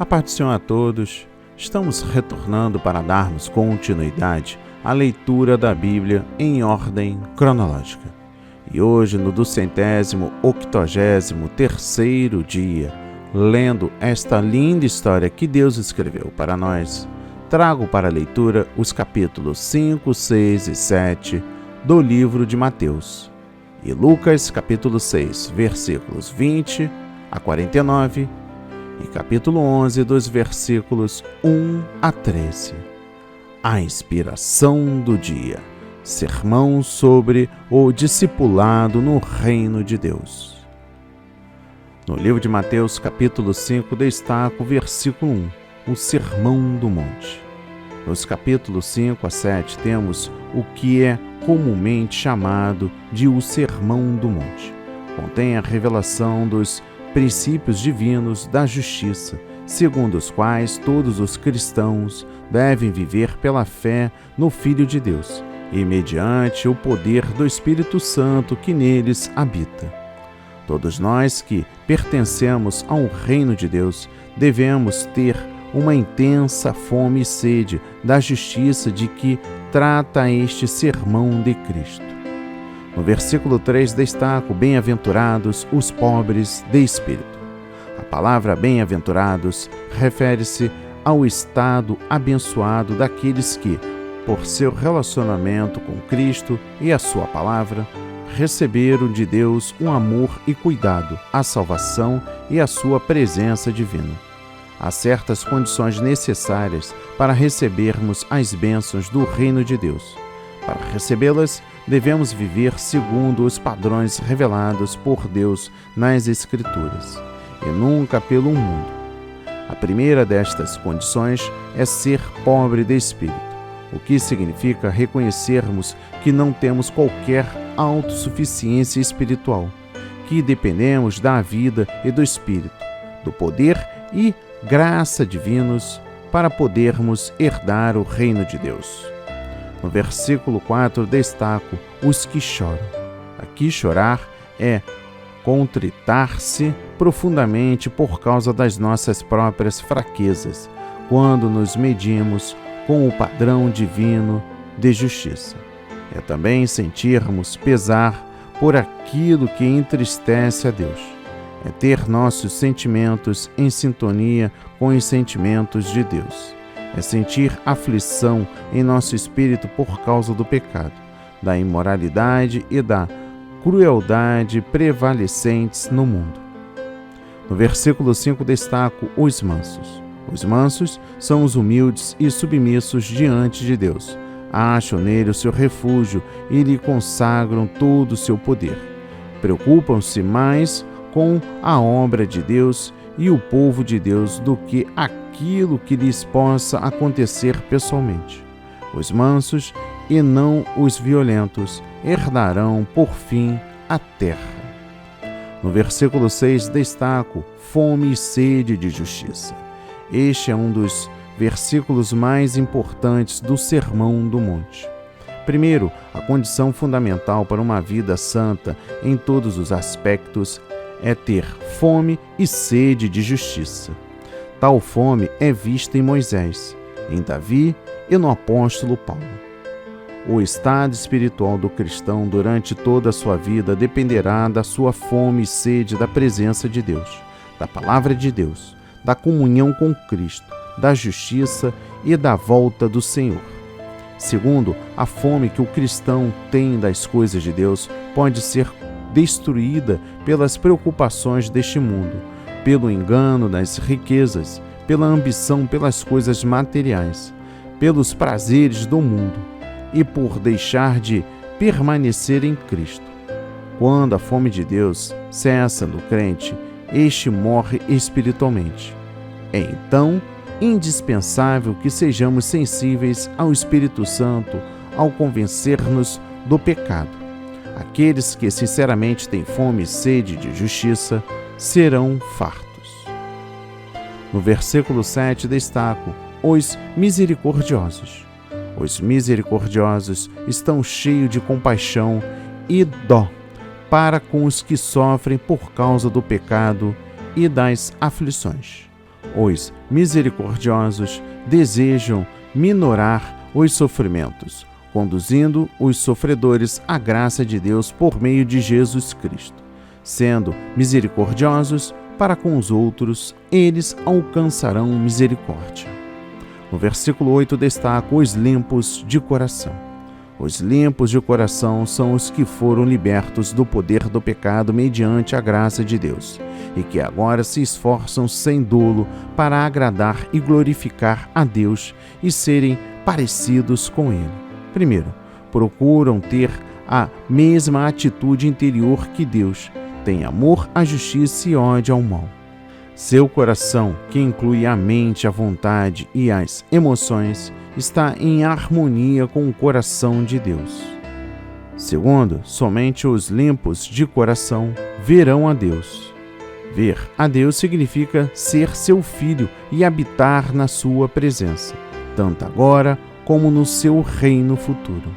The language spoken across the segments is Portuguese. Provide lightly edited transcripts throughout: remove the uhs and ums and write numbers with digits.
A paz do Senhor a todos. Estamos retornando para darmos continuidade à leitura da Bíblia em ordem cronológica. E hoje, no 283º dia, lendo esta linda história que Deus escreveu para nós, trago para a leitura os capítulos 5, 6 e 7 do livro de Mateus e Lucas, capítulo 6, versículos 20 a 49 e capítulo 11, dos versículos 1 a 13. A inspiração do dia. Sermão sobre o discipulado no reino de Deus. No livro de Mateus, capítulo 5, destaca o versículo 1, o Sermão do Monte. Nos capítulos 5 a 7 temos o que é comumente chamado de o Sermão do Monte. Contém a revelação dos princípios divinos da justiça, segundo os quais todos os cristãos devem viver pela fé no Filho de Deus e mediante o poder do Espírito Santo que neles habita. Todos nós que pertencemos ao reino de Deus devemos ter uma intensa fome e sede da justiça de que trata este sermão de Cristo. No versículo 3 destaco: bem-aventurados os pobres de espírito. A palavra bem-aventurados refere-se ao estado abençoado daqueles que, por seu relacionamento com Cristo e a sua palavra, receberam de Deus um amor e cuidado, a salvação e a sua presença divina. Há certas condições necessárias para recebermos as bênçãos do reino de Deus. Para recebê-las, devemos viver segundo os padrões revelados por Deus nas Escrituras, e nunca pelo mundo. A primeira destas condições é ser pobre de espírito, o que significa reconhecermos que não temos qualquer autossuficiência espiritual, que dependemos da vida e do Espírito, do poder e graça divinos para podermos herdar o reino de Deus. No versículo 4 destaco os que choram. Aqui chorar é contritar-se profundamente por causa das nossas próprias fraquezas, quando nos medimos com o padrão divino de justiça. É também sentirmos pesar por aquilo que entristece a Deus. É ter nossos sentimentos em sintonia com os sentimentos de Deus. É sentir aflição em nosso espírito por causa do pecado, da imoralidade e da crueldade prevalecentes no mundo. No versículo 5 destaco os mansos. Os mansos são os humildes e submissos diante de Deus. Acham nele o seu refúgio e lhe consagram todo o seu poder. Preocupam-se mais com a obra de Deus e o povo de Deus do que aquilo que lhes possa acontecer pessoalmente. Os mansos e não os violentos herdarão por fim a terra. No versículo 6 destaco fome e sede de justiça. Este é um dos versículos mais importantes do Sermão do Monte. Primeiro, a condição fundamental para uma vida santa em todos os aspectos é ter fome e sede de justiça. Tal fome é vista em Moisés, em Davi e no apóstolo Paulo. O estado espiritual do cristão durante toda a sua vida dependerá da sua fome e sede da presença de Deus, da palavra de Deus, da comunhão com Cristo, da justiça e da volta do Senhor. Segundo, a fome que o cristão tem das coisas de Deus pode ser destruída pelas preocupações deste mundo, pelo engano das riquezas, pela ambição pelas coisas materiais, pelos prazeres do mundo e por deixar de permanecer em Cristo. Quando a fome de Deus cessa no crente, este morre espiritualmente. É então indispensável que sejamos sensíveis ao Espírito Santo ao convencer-nos do pecado. Aqueles que sinceramente têm fome e sede de justiça serão fartos. No versículo 7 destaco os misericordiosos. Os misericordiosos estão cheios de compaixão e dó para com os que sofrem por causa do pecado e das aflições. Os misericordiosos desejam minorar os sofrimentos, conduzindo os sofredores à graça de Deus por meio de Jesus Cristo. Sendo misericordiosos para com os outros, eles alcançarão misericórdia. No versículo 8 destaca os limpos de coração. Os limpos de coração são os que foram libertos do poder do pecado mediante a graça de Deus, e que agora se esforçam sem dolo para agradar e glorificar a Deus e serem parecidos com Ele. Primeiro, procuram ter a mesma atitude interior que Deus, tem amor à justiça e ódio ao mal. Seu coração, que inclui a mente, a vontade e as emoções, está em harmonia com o coração de Deus. Segundo, somente os limpos de coração verão a Deus. Ver a Deus significa ser seu filho e habitar na sua presença, tanto agora como no seu reino futuro.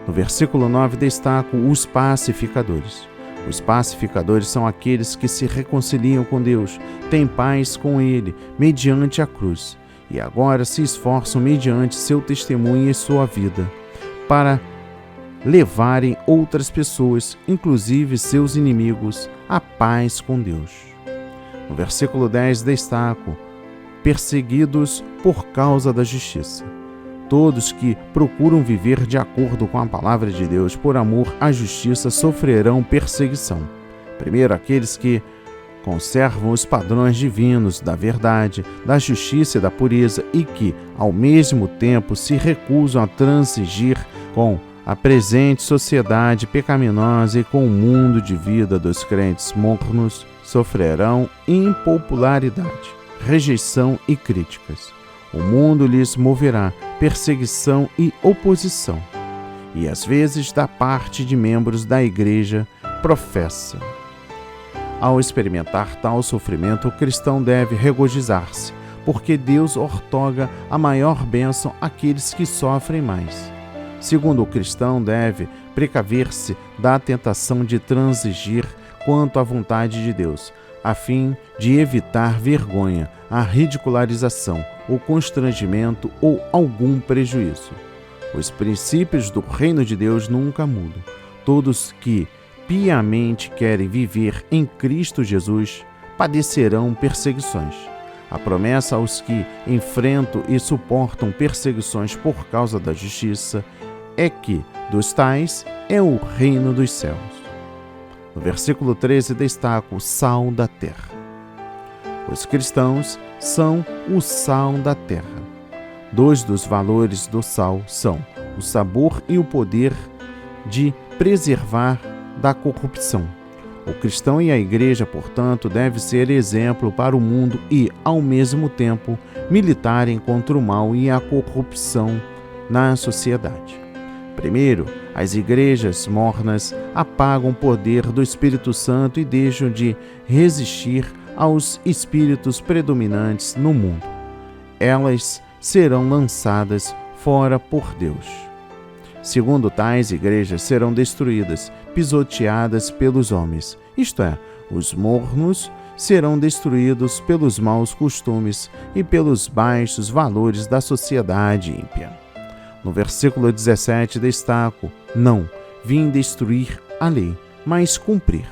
No versículo 9 destaca os pacificadores. Os pacificadores são aqueles que se reconciliam com Deus, têm paz com Ele, mediante a cruz, e agora se esforçam mediante seu testemunho e sua vida, para levarem outras pessoas, inclusive seus inimigos, à paz com Deus. No versículo 10 destaco: perseguidos por causa da justiça. Todos que procuram viver de acordo com a palavra de Deus por amor à justiça sofrerão perseguição. Primeiro, aqueles que conservam os padrões divinos da verdade, da justiça e da pureza e que, ao mesmo tempo, se recusam a transigir com a presente sociedade pecaminosa e com o mundo de vida dos crentes mornos, sofrerão impopularidade, rejeição e críticas. O mundo lhes moverá perseguição e oposição, e às vezes da parte de membros da igreja professa. Ao experimentar tal sofrimento, o cristão deve regozijar-se, porque Deus outorga a maior bênção àqueles que sofrem mais. Segundo, o cristão deve precaver-se da tentação de transigir quanto à vontade de Deus, a fim de evitar vergonha, a ridicularização, o constrangimento ou algum prejuízo. Os princípios do reino de Deus nunca mudam. Todos que piamente querem viver em Cristo Jesus padecerão perseguições. A promessa aos que enfrentam e suportam perseguições por causa da justiça é que dos tais é o reino dos céus. No versículo 13 destaca o sal da terra. Os cristãos são o sal da terra. Dois dos valores do sal são o sabor e o poder de preservar da corrupção. O cristão e a igreja, portanto, devem ser exemplo para o mundo e, ao mesmo tempo, militarem contra o mal e a corrupção na sociedade. Primeiro, as igrejas mornas apagam o poder do Espírito Santo e deixam de resistir aos espíritos predominantes no mundo. Elas serão lançadas fora por Deus. Segundo, tais igrejas serão destruídas, pisoteadas pelos homens, isto é, os mornos serão destruídos pelos maus costumes e pelos baixos valores da sociedade ímpia. No versículo 17 destaco: não vim destruir a lei, mas cumprir.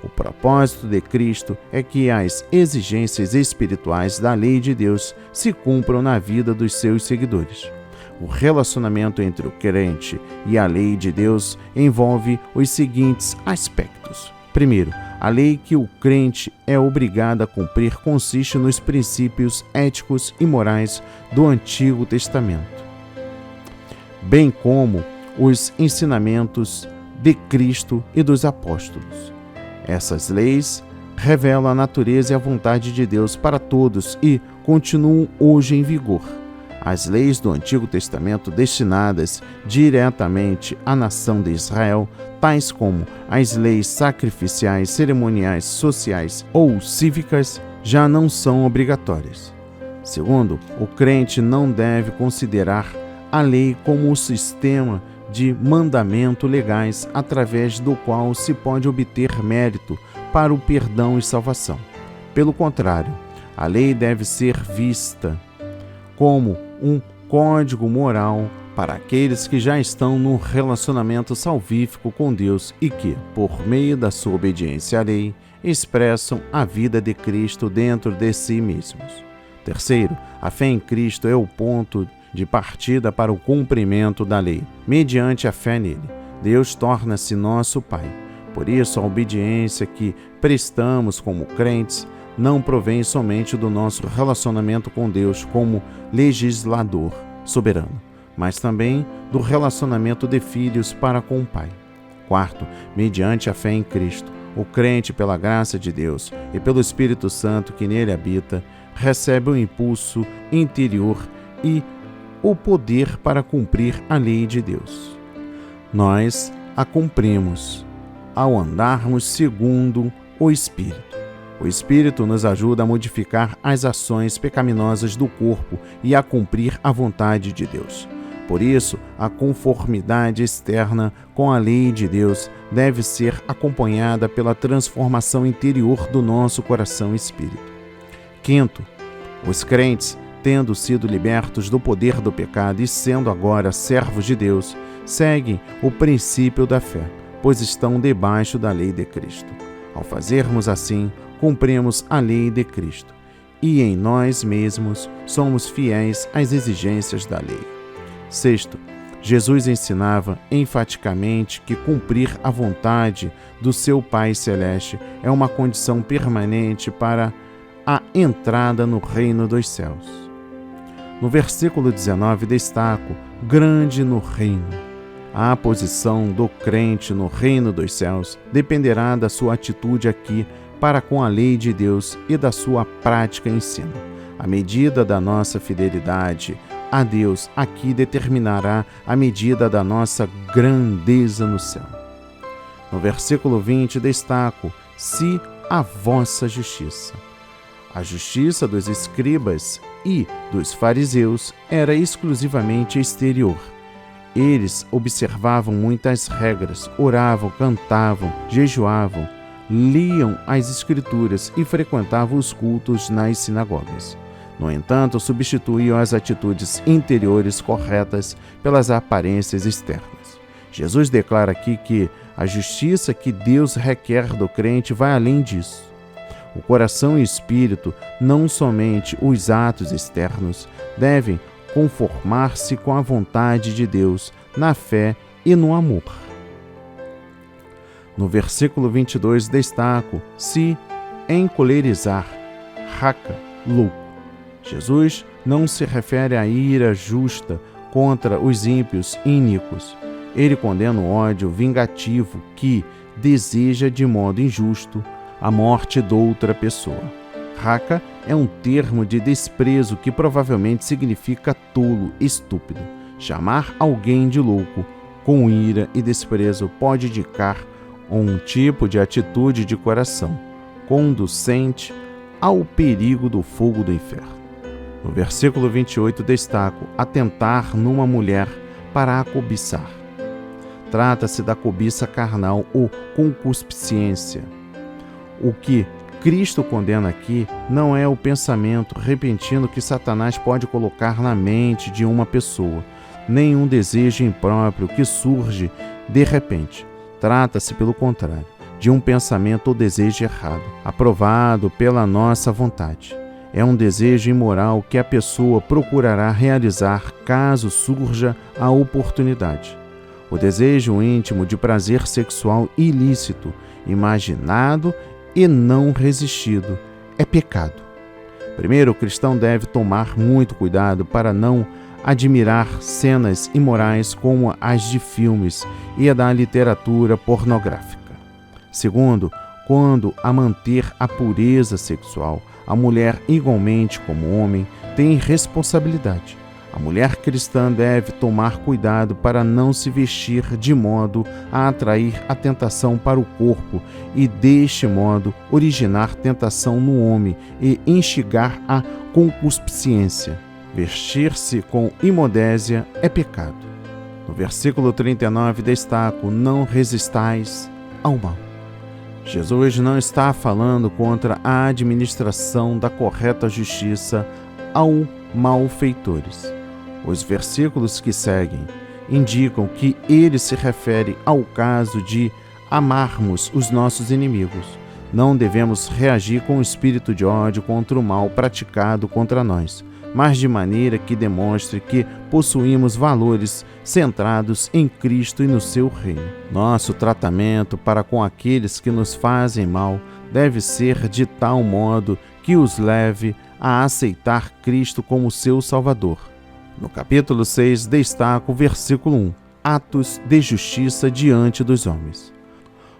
O propósito de Cristo é que as exigências espirituais da lei de Deus se cumpram na vida dos seus seguidores. O relacionamento entre o crente e a lei de Deus envolve os seguintes aspectos. Primeiro, a lei que o crente é obrigado a cumprir consiste nos princípios éticos e morais do Antigo Testamento, bem como os ensinamentos de Cristo e dos apóstolos. Essas leis revelam a natureza e a vontade de Deus para todos e continuam hoje em vigor. As leis do Antigo Testamento destinadas diretamente à nação de Israel, tais como as leis sacrificiais, cerimoniais, sociais ou cívicas, já não são obrigatórias. Segundo, o crente não deve considerar a lei como um sistema de mandamento legais através do qual se pode obter mérito para o perdão e salvação. Pelo contrário, A lei deve ser vista como um código moral para aqueles que já estão num relacionamento salvífico com Deus e que, por meio da sua obediência à lei, expressam a vida de Cristo dentro de si mesmos. Terceiro, a fé em Cristo é o ponto de partida para o cumprimento da lei. Mediante a fé nele, Deus torna-se nosso Pai. Por isso, a obediência que prestamos como crentes não provém somente do nosso relacionamento com Deus como legislador soberano, mas também do relacionamento de filhos para com o Pai. Quarto, mediante a fé em Cristo, o crente, pela graça de Deus e pelo Espírito Santo que nele habita, recebe o impulso interior e o poder para cumprir a lei de Deus. Nós a cumprimos ao andarmos segundo o Espírito. O Espírito nos ajuda a modificar as ações pecaminosas do corpo e a cumprir a vontade de Deus. Por isso, a conformidade externa com a lei de Deus deve ser acompanhada pela transformação interior do nosso coração e espírito. Quinto, os crentes, tendo sido libertos do poder do pecado e sendo agora servos de Deus, seguem o princípio da fé, pois estão debaixo da lei de Cristo. Ao fazermos assim, cumprimos a lei de Cristo e em nós mesmos somos fiéis às exigências da lei. Sexto, Jesus ensinava enfaticamente que cumprir a vontade do seu Pai Celeste é uma condição permanente para a entrada no reino dos céus. No versículo 19 destaco: grande no reino. A posição do crente no reino dos céus dependerá da sua atitude aqui para com a lei de Deus e da sua prática em ensino. A medida da nossa fidelidade a Deus aqui determinará a medida da nossa grandeza no céu. No versículo 20 destaco: se a vossa justiça. A justiça dos escribas e dos fariseus era exclusivamente exterior. Eles observavam muitas regras, oravam, cantavam, jejuavam, liam as Escrituras e frequentavam os cultos nas sinagogas. No entanto, substituíam as atitudes interiores corretas pelas aparências externas. Jesus declara aqui que a justiça que Deus requer do crente vai além disso. O coração e o espírito, não somente os atos externos, devem conformar-se com a vontade de Deus na fé e no amor. No versículo 22 destaco: se encolerizar, raca, louco. Jesus não se refere à ira justa contra os ímpios e iníquos. Ele condena o ódio vingativo que deseja de modo injusto a morte de outra pessoa. Raca é um termo de desprezo que provavelmente significa tolo, estúpido. Chamar alguém de louco com ira e desprezo pode indicar um tipo de atitude de coração, conducente ao perigo do fogo do inferno. No versículo 28 destaco: atentar numa mulher para a cobiçar. Trata-se da cobiça carnal ou concupiscência. O que Cristo condena aqui não é o pensamento repentino que Satanás pode colocar na mente de uma pessoa, nem um desejo impróprio que surge de repente. Trata-se, pelo contrário, de um pensamento ou desejo errado, aprovado pela nossa vontade. É um desejo imoral que a pessoa procurará realizar caso surja a oportunidade. O desejo íntimo de prazer sexual ilícito, imaginado e não resistido, é pecado. Primeiro, o cristão deve tomar muito cuidado para não admirar cenas imorais como as de filmes e a da literatura pornográfica. Segundo, quando a manter a pureza sexual, a mulher, igualmente como o homem, tem responsabilidade. A mulher cristã deve tomar cuidado para não se vestir de modo a atrair a tentação para o corpo e, deste modo, originar tentação no homem e instigar a concupiscência. Vestir-se com imodésia é pecado. No versículo 39 destaco: não resistais ao mal. Jesus não está falando contra a administração da correta justiça aos malfeitores. Os versículos que seguem indicam que ele se refere ao caso de amarmos os nossos inimigos. Não devemos reagir com espírito de ódio contra o mal praticado contra nós, mas de maneira que demonstre que possuímos valores centrados em Cristo e no seu reino. Nosso tratamento para com aqueles que nos fazem mal deve ser de tal modo que os leve a aceitar Cristo como seu Salvador. No capítulo 6, destaca o versículo 1, atos de justiça diante dos homens.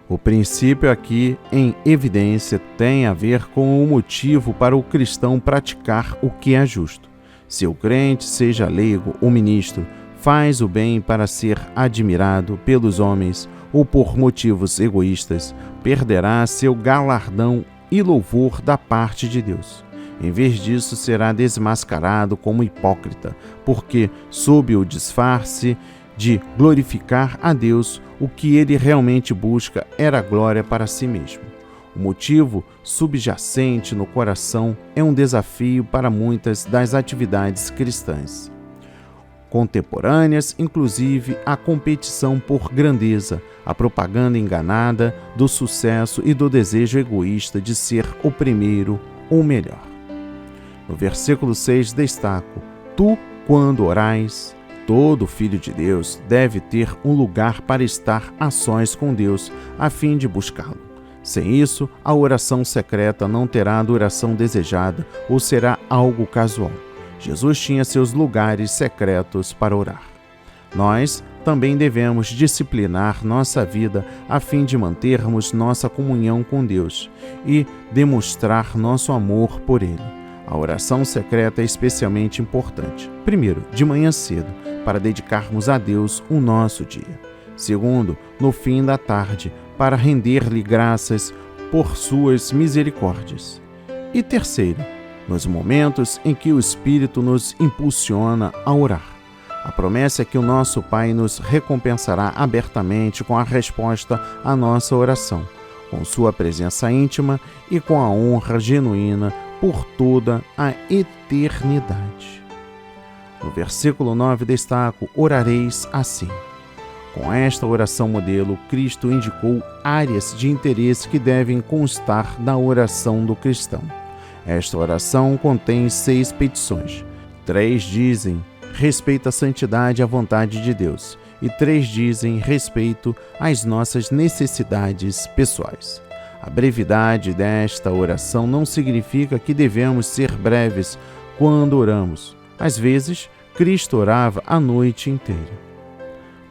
O princípio aqui em evidência tem a ver com o motivo para o cristão praticar o que é justo. Se o crente, seja leigo ou ministro, faz o bem para ser admirado pelos homens ou por motivos egoístas, perderá seu galardão e louvor da parte de Deus. Em vez disso, será desmascarado como hipócrita, porque, sob o disfarce de glorificar a Deus, o que ele realmente busca era glória para si mesmo. O motivo subjacente no coração é um desafio para muitas das atividades cristãs contemporâneas, inclusive a competição por grandeza, a propaganda enganada do sucesso e do desejo egoísta de ser o primeiro ou melhor. No versículo 6 destaco: tu, quando orais, todo filho de Deus deve ter um lugar para estar a sós com Deus, a fim de buscá-lo. Sem isso, a oração secreta não terá a duração desejada ou será algo casual. Jesus tinha seus lugares secretos para orar. Nós também devemos disciplinar nossa vida a fim de mantermos nossa comunhão com Deus e demonstrar nosso amor por Ele. A oração secreta é especialmente importante. Primeiro, de manhã cedo, para dedicarmos a Deus o nosso dia. Segundo, no fim da tarde, para render-lhe graças por suas misericórdias. E terceiro, nos momentos em que o Espírito nos impulsiona a orar. A promessa é que o nosso Pai nos recompensará abertamente com a resposta à nossa oração, com sua presença íntima e com a honra genuína por toda a eternidade. No versículo 9 destaco: orareis assim. Com esta oração modelo, Cristo indicou áreas de interesse que devem constar na oração do cristão. Esta oração contém 6 petições. 3 dizem respeito à santidade e à vontade de Deus, e 3 dizem respeito às nossas necessidades pessoais. A brevidade desta oração não significa que devemos ser breves quando oramos. Às vezes, Cristo orava a noite inteira.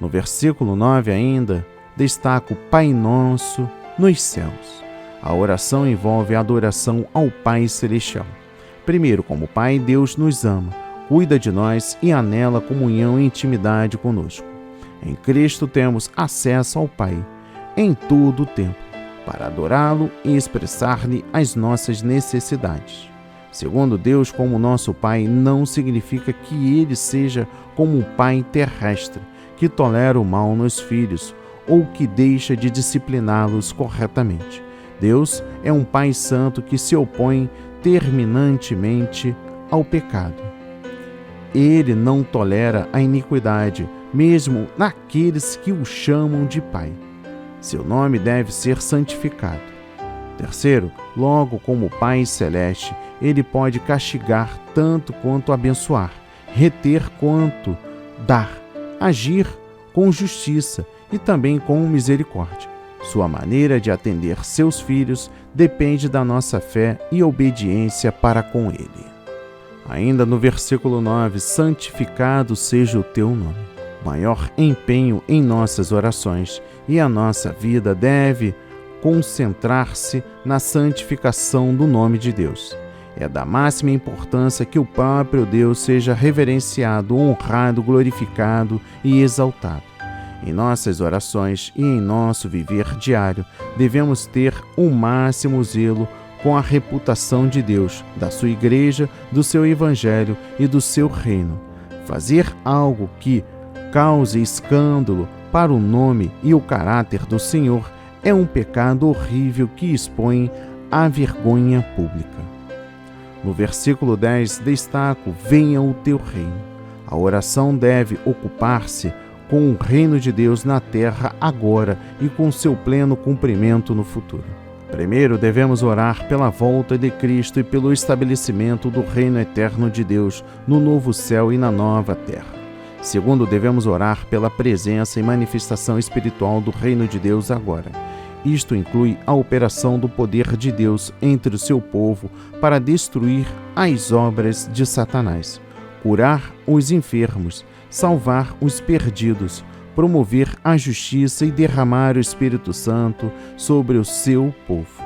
No versículo 9 ainda, destaca o Pai Nosso nos céus. A oração envolve a adoração ao Pai Celestial. Primeiro, como Pai, Deus nos ama, cuida de nós e anela comunhão e intimidade conosco. Em Cristo temos acesso ao Pai, em todo o tempo, para adorá-lo e expressar-lhe as nossas necessidades. Segundo, Deus como nosso Pai não significa que Ele seja como um pai terrestre, que tolera o mal nos filhos ou que deixa de discipliná-los corretamente. Deus é um Pai Santo que se opõe terminantemente ao pecado. Ele não tolera a iniquidade, mesmo naqueles que o chamam de Pai. Seu nome deve ser santificado. Terceiro, logo como Pai Celeste, Ele pode castigar tanto quanto abençoar, reter quanto dar, agir com justiça e também com misericórdia. Sua maneira de atender seus filhos depende da nossa fé e obediência para com Ele. Ainda no versículo 9, santificado seja o teu nome. Maior empenho em nossas orações e a nossa vida deve concentrar-se na santificação do nome de Deus. É da máxima importância que o próprio Deus seja reverenciado, honrado, glorificado e exaltado. Em nossas orações e em nosso viver diário, devemos ter o máximo zelo com a reputação de Deus, da sua igreja, do seu evangelho e do seu reino. Fazer algo que cause escândalo para o nome e o caráter do Senhor é um pecado horrível que expõe à vergonha pública. No versículo 10, destaco: venha o teu reino. A oração deve ocupar-se com o reino de Deus na terra agora e com seu pleno cumprimento no futuro. Primeiro, devemos orar pela volta de Cristo e pelo estabelecimento do reino eterno de Deus no novo céu e na nova terra. Segundo, devemos orar pela presença e manifestação espiritual do reino de Deus agora. Isto inclui a operação do poder de Deus entre o seu povo para destruir as obras de Satanás, curar os enfermos, salvar os perdidos, promover a justiça e derramar o Espírito Santo sobre o seu povo.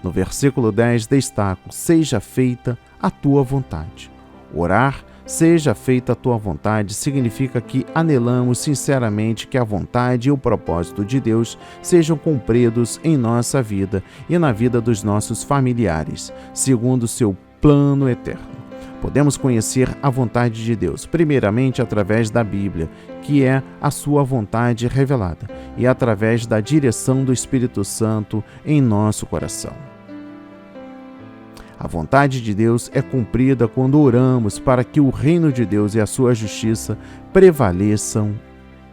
No versículo 10 destaco: seja feita a tua vontade. Orar, seja feita a tua vontade, significa que anelamos sinceramente que a vontade e o propósito de Deus sejam cumpridos em nossa vida e na vida dos nossos familiares, segundo o seu plano eterno. Podemos conhecer a vontade de Deus, primeiramente através da Bíblia, que é a sua vontade revelada, e através da direção do Espírito Santo em nosso coração. A vontade de Deus é cumprida quando oramos para que o reino de Deus e a sua justiça prevaleçam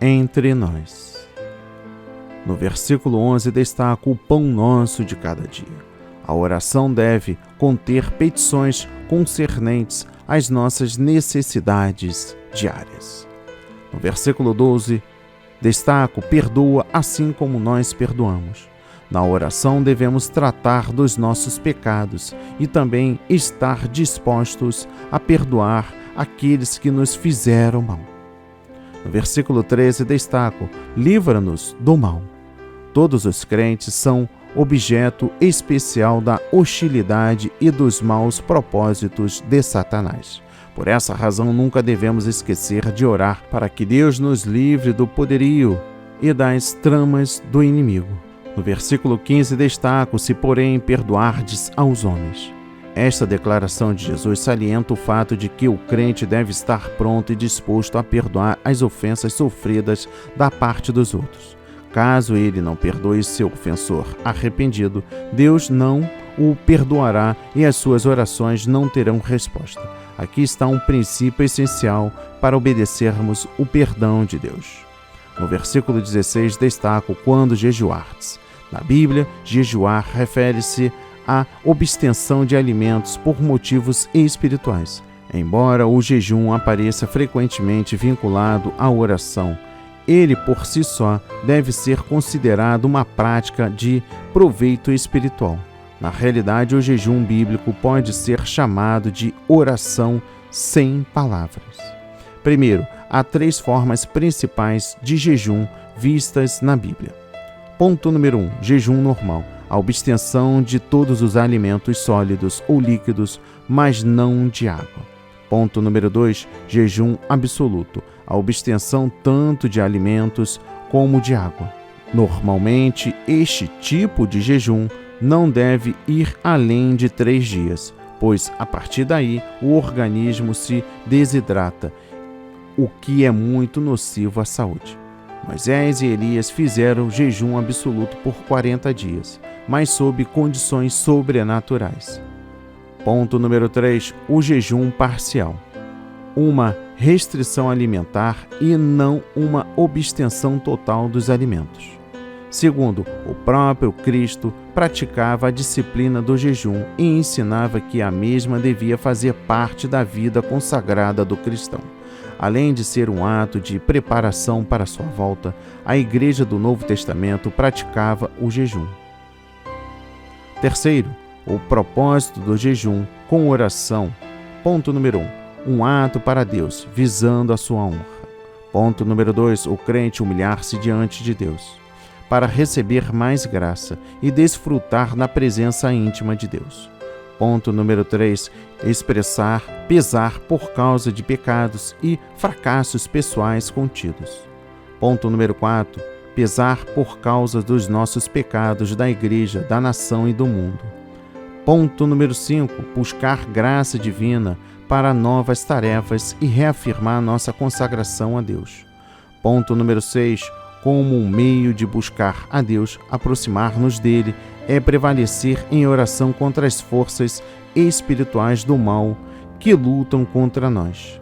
entre nós. No versículo 11 destaco o pão nosso de cada dia. A oração deve conter petições concernentes às nossas necessidades diárias. No versículo 12, destaco: perdoa assim como nós perdoamos. Na oração devemos tratar dos nossos pecados e também estar dispostos a perdoar aqueles que nos fizeram mal. No versículo 13, destaco: livra-nos do mal. Todos os crentes são objeto especial da hostilidade e dos maus propósitos de Satanás. Por essa razão, nunca devemos esquecer de orar para que Deus nos livre do poderio e das tramas do inimigo. No versículo 15, destaco: se porém perdoardes aos homens. Esta declaração de Jesus salienta o fato de que o crente deve estar pronto e disposto a perdoar as ofensas sofridas da parte dos outros. Caso ele não perdoe seu ofensor arrependido, Deus não o perdoará e as suas orações não terão resposta. Aqui está um princípio essencial para obedecermos o perdão de Deus. No versículo 16, destaco: quando jejuardes. Na Bíblia, jejuar refere-se à abstenção de alimentos por motivos espirituais. Embora o jejum apareça frequentemente vinculado à oração, ele por si só deve ser considerado uma prática de proveito espiritual. Na realidade, o jejum bíblico pode ser chamado de oração sem palavras. Primeiro, há 3 formas principais de jejum vistas na Bíblia. Ponto número 1. Jejum normal. A abstenção de todos os alimentos sólidos ou líquidos, mas não de água. Ponto número 2. Jejum absoluto. A abstenção tanto de alimentos como de água. Normalmente, este tipo de jejum não deve ir além de 3 dias, pois a partir daí o organismo se desidrata, o que é muito nocivo à saúde. Moisés e Elias fizeram jejum absoluto por 40 dias, mas sob condições sobrenaturais. Ponto número 3. O jejum parcial. Uma restrição alimentar e não uma abstenção total dos alimentos. Segundo, o próprio Cristo praticava a disciplina do jejum e ensinava que a mesma devia fazer parte da vida consagrada do cristão. Além de ser um ato de preparação para sua volta, a Igreja do Novo Testamento praticava o jejum. Terceiro, o propósito do jejum com oração. Ponto número 1. Um ato para Deus, visando a sua honra. Ponto número 2. O crente humilhar-se diante de Deus, para receber mais graça e desfrutar na presença íntima de Deus. Ponto número 3. Expressar pesar por causa de pecados e fracassos pessoais contidos. Ponto número 4. Pesar por causa dos nossos pecados da Igreja, da nação e do mundo. Ponto número 5. Buscar graça divina para novas tarefas e reafirmar nossa consagração a Deus. Ponto número 6. como um meio de buscar a Deus, aproximar-nos dele, é prevalecer em oração contra as forças espirituais do mal que lutam contra nós.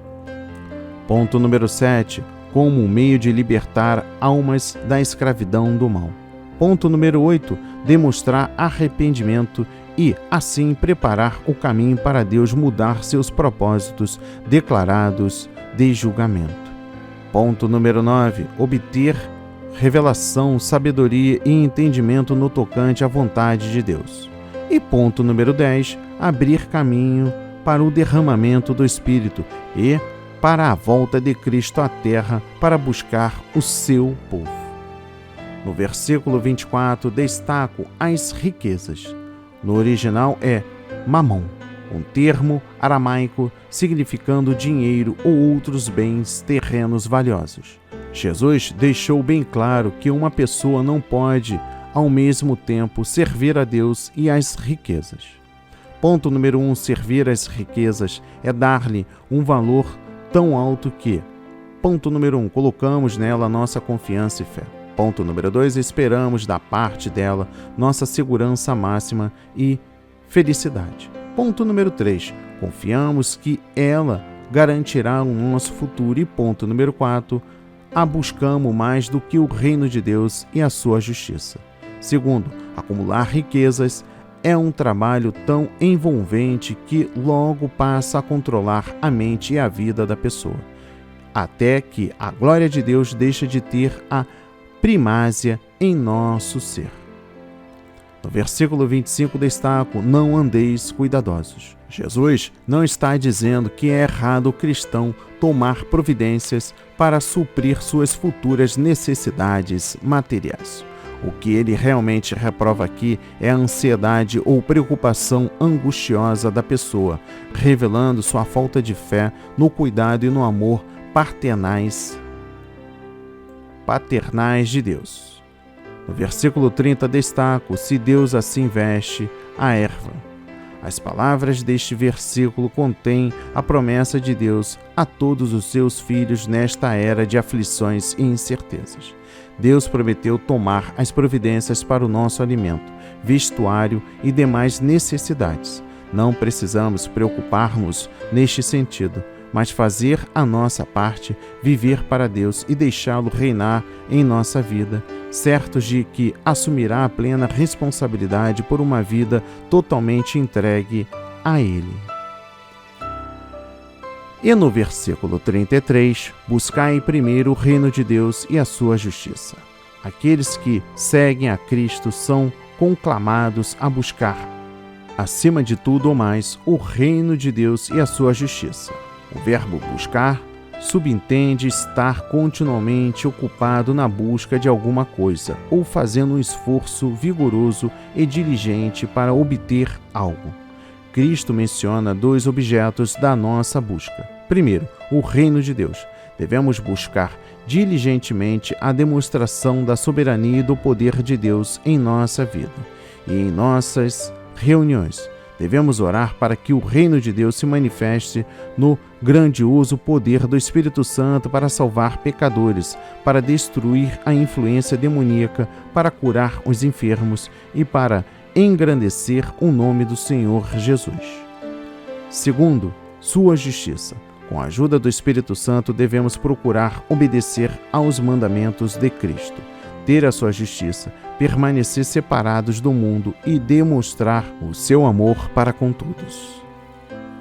Ponto número 7. Como um meio de libertar almas da escravidão do mal. Ponto número 8. Demonstrar arrependimento e, assim, preparar o caminho para Deus mudar seus propósitos declarados de julgamento. Ponto número 9. Obter revelação, sabedoria e entendimento no tocante à vontade de Deus. E ponto número 10. Abrir caminho para o derramamento do Espírito e para a volta de Cristo à terra para buscar o seu povo. No versículo 24, destaco as riquezas. No original é mamon, um termo aramaico significando dinheiro ou outros bens terrenos valiosos. Jesus deixou bem claro que uma pessoa não pode, ao mesmo tempo, servir a Deus e às riquezas. Ponto número 1. Servir às riquezas é dar-lhe um valor tão alto que, ponto número 1, colocamos nela nossa confiança e fé. Ponto número 2, esperamos da parte dela nossa segurança máxima e felicidade. Ponto número 3, confiamos que ela garantirá o nosso futuro. E ponto número 4, a buscamos mais do que o reino de Deus e a sua justiça. Segundo, acumular riquezas é um trabalho tão envolvente que logo passa a controlar a mente e a vida da pessoa, até que a glória de Deus deixa de ter a primácia em nosso ser. No versículo 25 destaco: não andeis cuidadosos. Jesus não está dizendo que é errado o cristão tomar providências para suprir suas futuras necessidades materiais. O que ele realmente reprova aqui é a ansiedade ou preocupação angustiosa da pessoa, revelando sua falta de fé no cuidado e no amor paternais de Deus. No versículo 30 destaco: se Deus assim veste a erva. As palavras deste versículo contêm a promessa de Deus a todos os seus filhos nesta era de aflições e incertezas. Deus prometeu tomar as providências para o nosso alimento, vestuário e demais necessidades. Não precisamos preocupar-nos neste sentido, mas fazer a nossa parte, viver para Deus e deixá-lo reinar em nossa vida, certos de que assumirá a plena responsabilidade por uma vida totalmente entregue a Ele. E no versículo 33, buscai primeiro o reino de Deus e a sua justiça. Aqueles que seguem a Cristo são conclamados a buscar, acima de tudo ou mais, o reino de Deus e a sua justiça. O verbo buscar subentende estar continuamente ocupado na busca de alguma coisa ou fazendo um esforço vigoroso e diligente para obter algo. Cristo menciona 2 objetos da nossa busca. Primeiro, o reino de Deus. Devemos buscar diligentemente a demonstração da soberania e do poder de Deus em nossa vida e em nossas reuniões. Devemos orar para que o reino de Deus se manifeste no grandioso poder do Espírito Santo para salvar pecadores, para destruir a influência demoníaca, para curar os enfermos e para engrandecer o nome do Senhor Jesus. Segundo, sua justiça. Com a ajuda do Espírito Santo, devemos procurar obedecer aos mandamentos de Cristo, ter a sua justiça, permanecer separados do mundo e demonstrar o seu amor para com todos.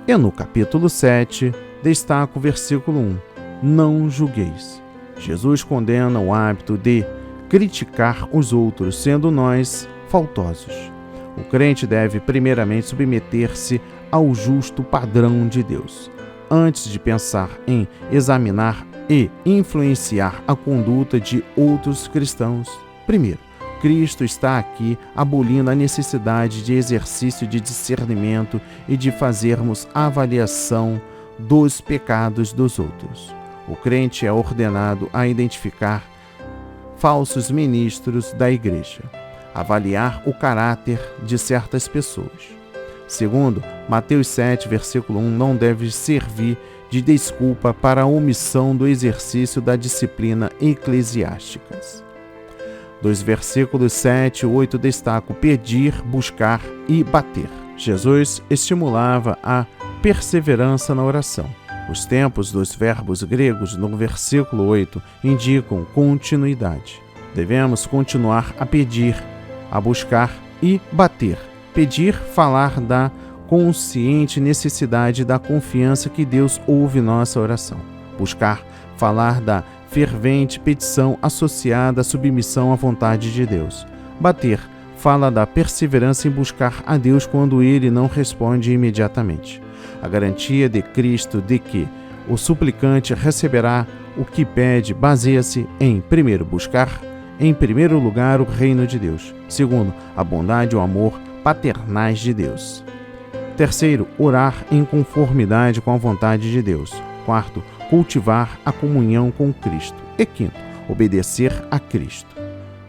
E no capítulo 7, destaco o versículo 1. Não julgueis. Jesus condena o hábito de criticar os outros, sendo nós faltosos. O crente deve primeiramente submeter-se ao justo padrão de Deus, antes de pensar em examinar e influenciar a conduta de outros cristãos. Primeiro, Cristo está aqui abolindo a necessidade de exercício de discernimento e de fazermos avaliação dos pecados dos outros. O crente é ordenado a identificar falsos ministros da igreja, avaliar o caráter de certas pessoas. Segundo, Mateus 7, versículo 1, não deve servir de desculpa para a omissão do exercício da disciplina eclesiástica. Dos versículos 7 e 8 destaco pedir, buscar e bater. Jesus estimulava a perseverança na oração. Os tempos dos verbos gregos no versículo 8 indicam continuidade. Devemos continuar a pedir, a buscar e bater. Pedir, falar da consciente necessidade da confiança que Deus ouve nossa oração. Buscar, falar da fervente petição associada à submissão à vontade de Deus. Bater, fala da perseverança em buscar a Deus quando Ele não responde imediatamente. A garantia de Cristo de que o suplicante receberá o que pede baseia-se em, primeiro, buscar, em primeiro lugar, o reino de Deus. Segundo, a bondade e o amor paternais de Deus. Terceiro, orar em conformidade com a vontade de Deus. Quarto, cultivar a comunhão com Cristo. E quinto, obedecer a Cristo.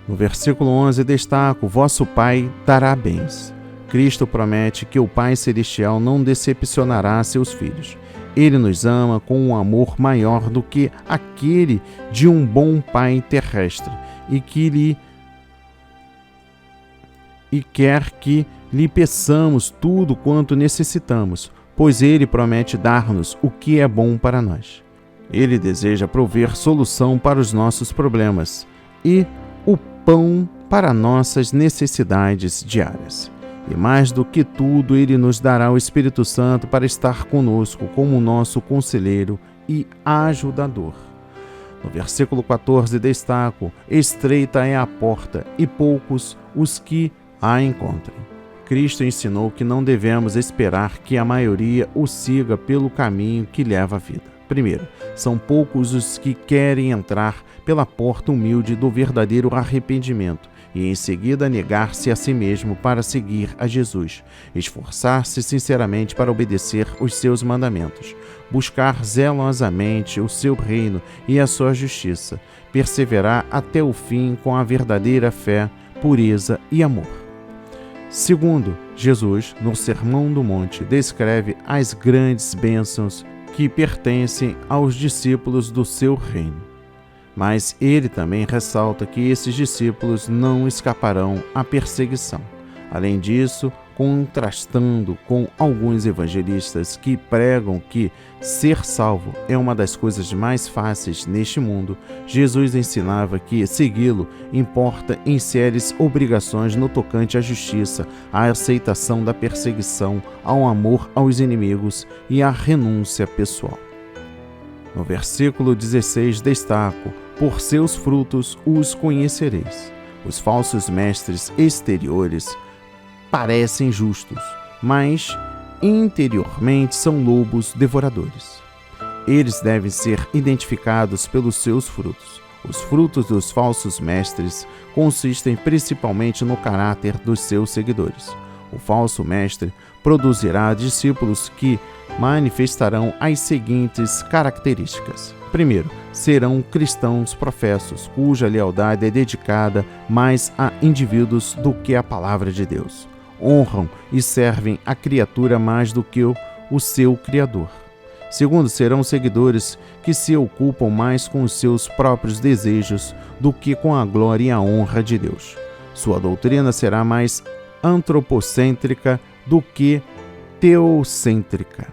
No versículo 11 destaco, vosso Pai dará bens. Cristo promete que o Pai Celestial não decepcionará seus filhos. Ele nos ama com um amor maior do que aquele de um bom pai terrestre e quer que lhe peçamos tudo quanto necessitamos, pois Ele promete dar-nos o que é bom para nós. Ele deseja prover solução para os nossos problemas e o pão para nossas necessidades diárias. E mais do que tudo, Ele nos dará o Espírito Santo para estar conosco como nosso conselheiro e ajudador. No versículo 14 destaco, estreita é a porta e poucos os que a encontrem. Cristo ensinou que não devemos esperar que a maioria o siga pelo caminho que leva à vida. Primeiro, são poucos os que querem entrar pela porta humilde do verdadeiro arrependimento e em seguida negar-se a si mesmo para seguir a Jesus, esforçar-se sinceramente para obedecer os seus mandamentos, buscar zelosamente o seu reino e a sua justiça, perseverar até o fim com a verdadeira fé, pureza e amor. Segundo, Jesus, no Sermão do Monte, descreve as grandes bênçãos que pertencem aos discípulos do seu reino. Mas ele também ressalta que esses discípulos não escaparão à perseguição. Além disso, contrastando com alguns evangelistas que pregam que ser salvo é uma das coisas mais fáceis neste mundo, Jesus ensinava que segui-lo importa em sérias obrigações no tocante à justiça, à aceitação da perseguição, ao amor aos inimigos e à renúncia pessoal. No versículo 16 destaco, por seus frutos os conhecereis. Os falsos mestres exteriores parecem justos, mas interiormente são lobos devoradores. Eles devem ser identificados pelos seus frutos. Os frutos dos falsos mestres consistem principalmente no caráter dos seus seguidores. O falso mestre produzirá discípulos que manifestarão as seguintes características. Primeiro, serão cristãos professos, cuja lealdade é dedicada mais a indivíduos do que à palavra de Deus. Honram e servem a criatura mais do que o seu Criador. Segundo, serão seguidores que se ocupam mais com os seus próprios desejos do que com a glória e a honra de Deus. Sua doutrina será mais antropocêntrica do que teocêntrica.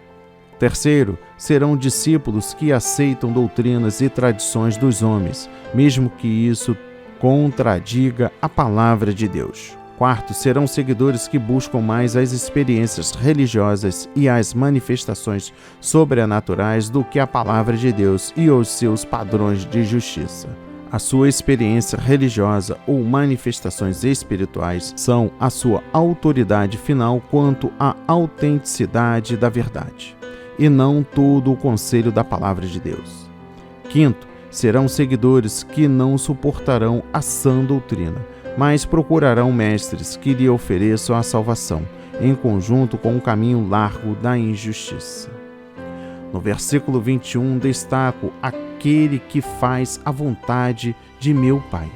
Terceiro, serão discípulos que aceitam doutrinas e tradições dos homens, mesmo que isso contradiga a palavra de Deus. Quarto, serão seguidores que buscam mais as experiências religiosas e as manifestações sobrenaturais do que a palavra de Deus e os seus padrões de justiça. A sua experiência religiosa ou manifestações espirituais são a sua autoridade final quanto à autenticidade da verdade, e não todo o conselho da palavra de Deus. Quinto, serão seguidores que não suportarão a sã doutrina, mas procurarão mestres que lhe ofereçam a salvação, em conjunto com o caminho largo da injustiça. No versículo 21, destaco aquele que faz a vontade de meu Pai.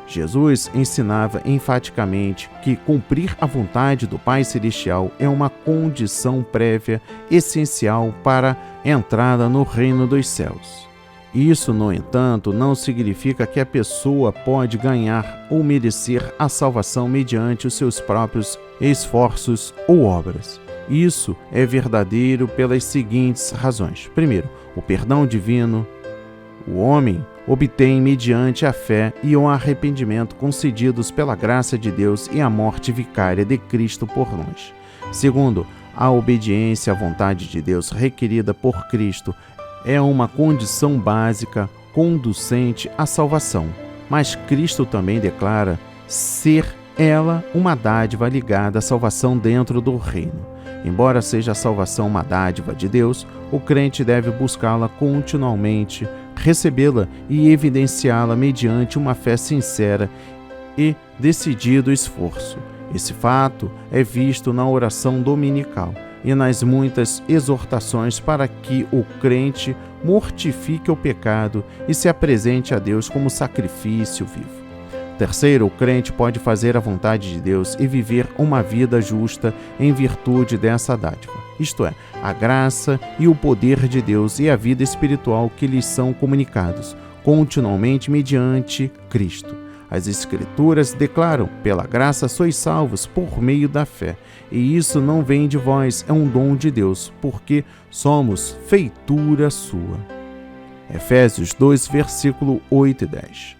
Jesus ensinava enfaticamente que cumprir a vontade do Pai Celestial é uma condição prévia essencial para a entrada no reino dos céus. Isso, no entanto, não significa que a pessoa pode ganhar ou merecer a salvação mediante os seus próprios esforços ou obras. Isso é verdadeiro pelas seguintes razões. Primeiro, o perdão divino o homem obtém mediante a fé e o arrependimento concedidos pela graça de Deus e a morte vicária de Cristo por nós. Segundo, a obediência à vontade de Deus requerida por Cristo é uma condição básica conducente à salvação, mas Cristo também declara ser ela uma dádiva ligada à salvação dentro do reino. Embora seja a salvação uma dádiva de Deus, o crente deve buscá-la continuamente, recebê-la e evidenciá-la mediante uma fé sincera e decidido esforço. Esse fato é visto na oração dominical e nas muitas exortações para que o crente mortifique o pecado e se apresente a Deus como sacrifício vivo. Terceiro, o crente pode fazer a vontade de Deus e viver uma vida justa em virtude dessa dádiva, isto é, a graça e o poder de Deus e a vida espiritual que lhes são comunicados, continuamente mediante Cristo. As Escrituras declaram, pela graça sois salvos por meio da fé, e isso não vem de vós, é um dom de Deus, porque somos feitura sua. Efésios 2, versículo 8 e 10.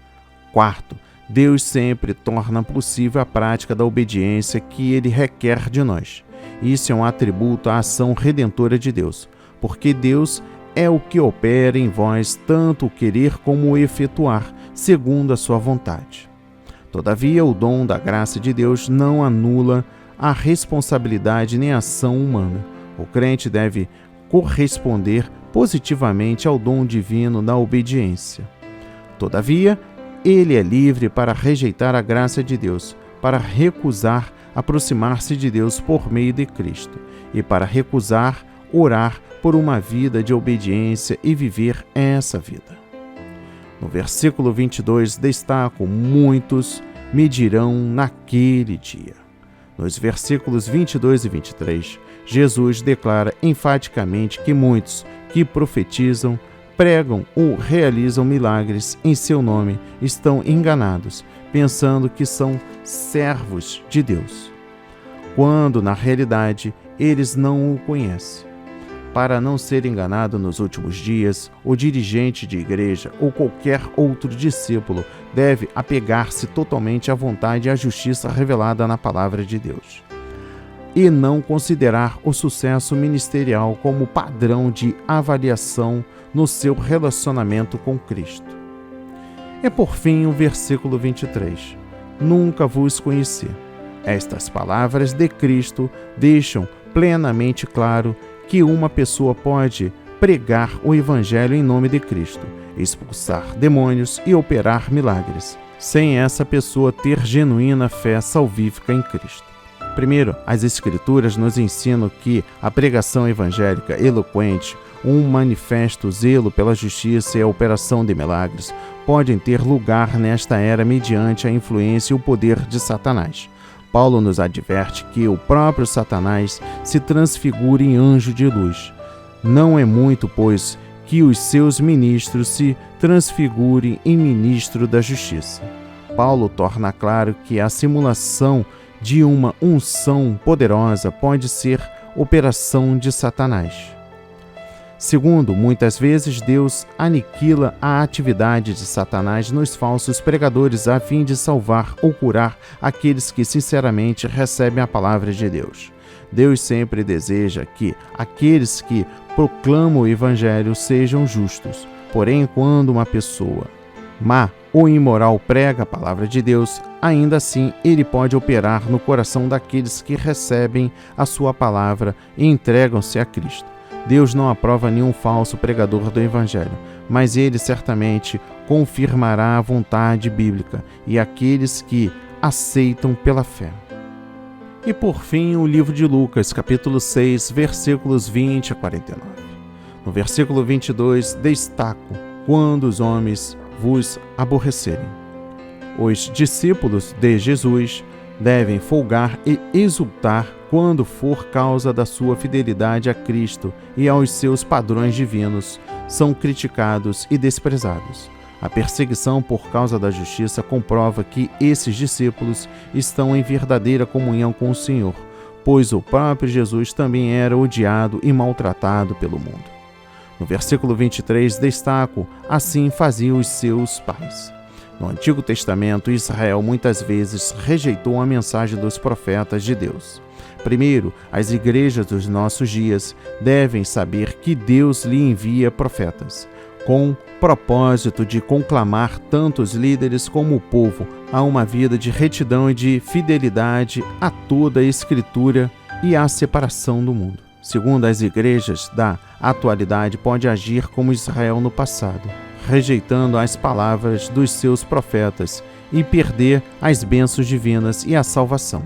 Quarto, Deus sempre torna possível a prática da obediência que Ele requer de nós. Isso é um atributo à ação redentora de Deus, porque Deus é o que opera em vós tanto o querer como o efetuar, segundo a sua vontade. Todavia, o dom da graça de Deus não anula a responsabilidade nem a ação humana. O crente deve corresponder positivamente ao dom divino da obediência. Todavia, ele é livre para rejeitar a graça de Deus, para recusar aproximar-se de Deus por meio de Cristo e para recusar orar por uma vida de obediência e viver essa vida. No versículo 22 destaco: muitos me dirão naquele dia. Nos versículos 22 e 23, Jesus declara enfaticamente que muitos que profetizam, pregam ou realizam milagres em seu nome estão enganados, pensando que são servos de Deus, quando na realidade eles não o conhecem. Para não ser enganado nos últimos dias, o dirigente de igreja ou qualquer outro discípulo deve apegar-se totalmente à vontade e à justiça revelada na palavra de Deus, e não considerar o sucesso ministerial como padrão de avaliação no seu relacionamento com Cristo. E por fim o versículo 23. Nunca vos conheci. Estas palavras de Cristo deixam plenamente claro que uma pessoa pode pregar o Evangelho em nome de Cristo, expulsar demônios e operar milagres, sem essa pessoa ter genuína fé salvífica em Cristo. Primeiro, as Escrituras nos ensinam que a pregação evangélica eloquente, um manifesto zelo pela justiça e a operação de milagres podem ter lugar nesta era mediante a influência e o poder de Satanás. Paulo nos adverte que o próprio Satanás se transfigura em anjo de luz. Não é muito, pois, que os seus ministros se transfigurem em ministro da justiça. Paulo torna claro que a simulação de uma unção poderosa pode ser operação de Satanás. Segundo, muitas vezes Deus aniquila a atividade de Satanás nos falsos pregadores a fim de salvar ou curar aqueles que sinceramente recebem a palavra de Deus. Deus sempre deseja que aqueles que proclamam o Evangelho sejam justos. Porém, quando uma pessoa má ou imoral prega a palavra de Deus, ainda assim ele pode operar no coração daqueles que recebem a sua palavra e entregam-se a Cristo. Deus não aprova nenhum falso pregador do Evangelho, mas ele certamente confirmará a vontade bíblica e aqueles que aceitam pela fé. E por fim, o livro de Lucas, capítulo 6, versículos 20 a 49. No versículo 22, destaco: quando os homens vos aborrecerem. Os discípulos de Jesus devem folgar e exultar quando for causa da sua fidelidade a Cristo e aos seus padrões divinos, são criticados e desprezados. A perseguição por causa da justiça comprova que esses discípulos estão em verdadeira comunhão com o Senhor, pois o próprio Jesus também era odiado e maltratado pelo mundo. No versículo 23, destaco: assim faziam os seus pais. No Antigo Testamento, Israel muitas vezes rejeitou a mensagem dos profetas de Deus. Primeiro, as igrejas dos nossos dias devem saber que Deus lhe envia profetas, com propósito de conclamar tanto os líderes como o povo a uma vida de retidão e de fidelidade a toda a Escritura e à separação do mundo. Segundo, as igrejas da atualidade podem agir como Israel no passado, rejeitando as palavras dos seus profetas e perder as bênçãos divinas e a salvação.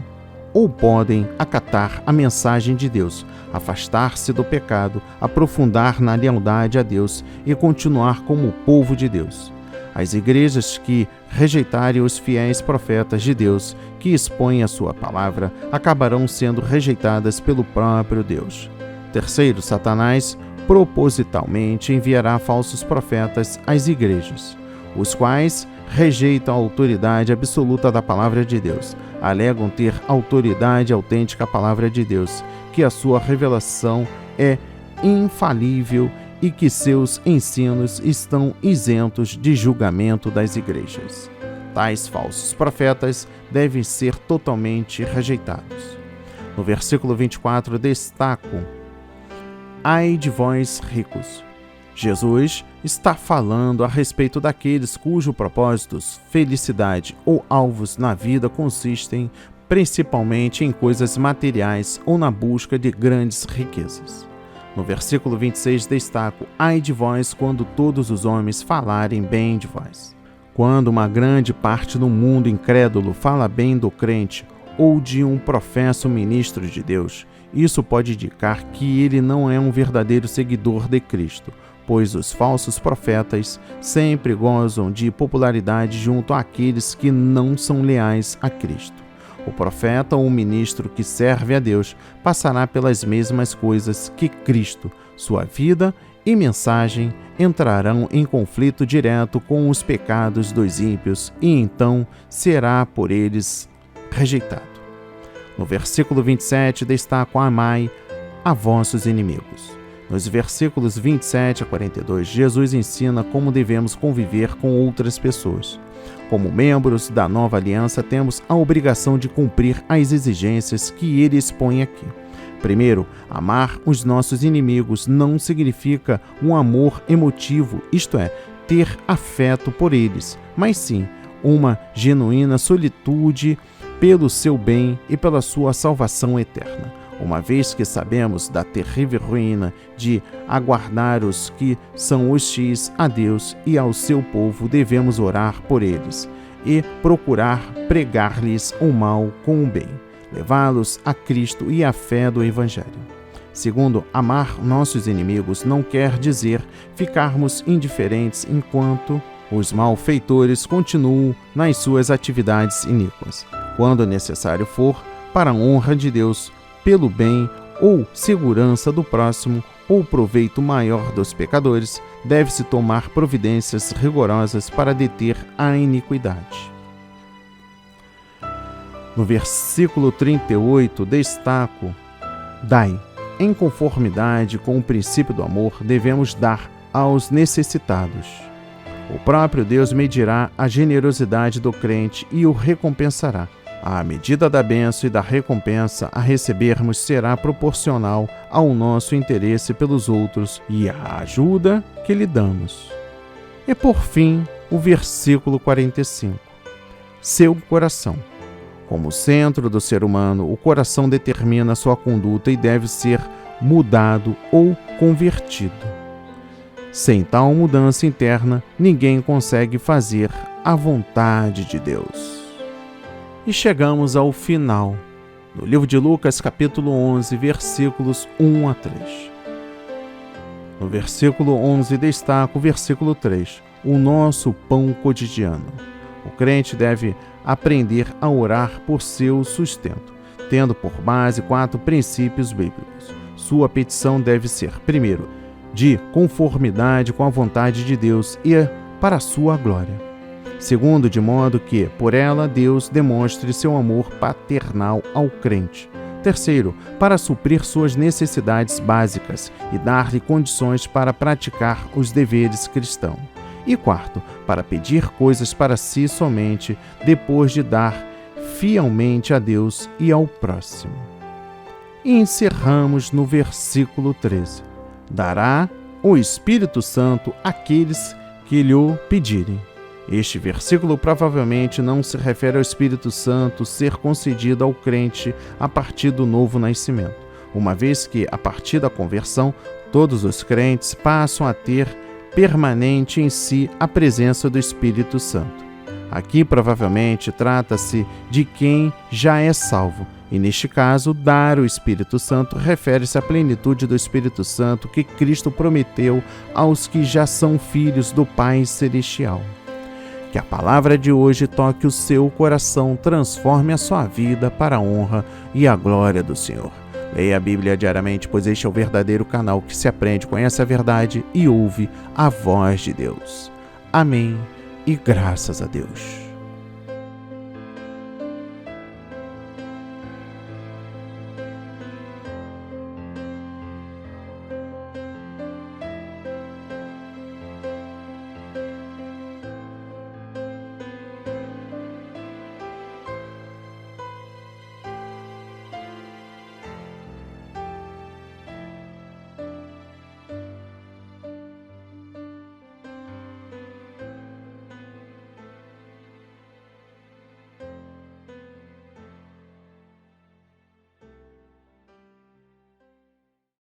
Ou podem acatar a mensagem de Deus, afastar-se do pecado, aprofundar na lealdade a Deus e continuar como o povo de Deus. As igrejas que rejeitarem os fiéis profetas de Deus, que expõem a sua palavra, acabarão sendo rejeitadas pelo próprio Deus. Terceiro, Satanás propositalmente enviará falsos profetas às igrejas, os quais rejeitam a autoridade absoluta da palavra de Deus, alegam ter autoridade autêntica à palavra de Deus, que a sua revelação é infalível e que seus ensinos estão isentos de julgamento das igrejas. Tais falsos profetas devem ser totalmente rejeitados. No versículo 24, destaco: ai de vós, ricos. Jesus está falando a respeito daqueles cujos propósitos, felicidade ou alvos na vida consistem principalmente em coisas materiais ou na busca de grandes riquezas. No versículo 26 destaco: ai de vós quando todos os homens falarem bem de vós. Quando uma grande parte do mundo incrédulo fala bem do crente ou de um professo ministro de Deus, isso pode indicar que ele não é um verdadeiro seguidor de Cristo, pois os falsos profetas sempre gozam de popularidade junto àqueles que não são leais a Cristo. O profeta ou o ministro que serve a Deus passará pelas mesmas coisas que Cristo. Sua vida e mensagem entrarão em conflito direto com os pecados dos ímpios e então será por eles rejeitado. No versículo 27, destaco: amai a vossos inimigos. Nos versículos 27 a 42, Jesus ensina como devemos conviver com outras pessoas. Como membros da nova aliança, temos a obrigação de cumprir as exigências que ele expõe aqui. Primeiro, amar os nossos inimigos não significa um amor emotivo, isto é, ter afeto por eles, mas sim uma genuína solicitude pelo seu bem e pela sua salvação eterna. Uma vez que sabemos da terrível ruína de aguardar os que são hostis a Deus e ao seu povo, devemos orar por eles e procurar pregar-lhes o mal com o bem, levá-los a Cristo e à fé do Evangelho. Segundo, amar nossos inimigos não quer dizer ficarmos indiferentes enquanto os malfeitores continuam nas suas atividades iníquas. Quando necessário for, para a honra de Deus, pelo bem ou segurança do próximo ou proveito maior dos pecadores, deve-se tomar providências rigorosas para deter a iniquidade. No versículo 38, destaco: dai. Em conformidade com o princípio do amor, devemos dar aos necessitados. O próprio Deus medirá a generosidade do crente e o recompensará. A medida da bênção e da recompensa a recebermos será proporcional ao nosso interesse pelos outros e à ajuda que lhe damos. E por fim, o versículo 45. Seu coração. Como centro do ser humano, o coração determina sua conduta e deve ser mudado ou convertido. Sem tal mudança interna, ninguém consegue fazer a vontade de Deus. E chegamos ao final, no livro de Lucas, capítulo 11, versículos 1 a 3. No versículo 11, destaca o versículo 3, o nosso pão cotidiano. O crente deve aprender a orar por seu sustento. tendo por base 4 princípios bíblicos. Sua petição deve ser, primeiro, de conformidade com a vontade de Deus e para a sua glória. Segundo, de modo que, por ela, Deus demonstre seu amor paternal ao crente. Terceiro, para suprir suas necessidades básicas e dar-lhe condições para praticar os deveres cristãos. E quarto, para pedir coisas para si somente, depois de dar fielmente a Deus e ao próximo. E encerramos no versículo 13. Dará o Espírito Santo àqueles que lhe pedirem. Este versículo provavelmente não se refere ao Espírito Santo ser concedido ao crente a partir do novo nascimento, uma vez que, a partir da conversão, todos os crentes passam a ter permanente em si a presença do Espírito Santo. Aqui provavelmente trata-se de quem já é salvo, e neste caso, dar o Espírito Santo refere-se à plenitude do Espírito Santo que Cristo prometeu aos que já são filhos do Pai Celestial. Que a palavra de hoje toque o seu coração, transforme a sua vida para a honra e a glória do Senhor. Leia a Bíblia diariamente, pois este é o verdadeiro canal que se aprende, conhece a verdade e ouve a voz de Deus. Amém e graças a Deus.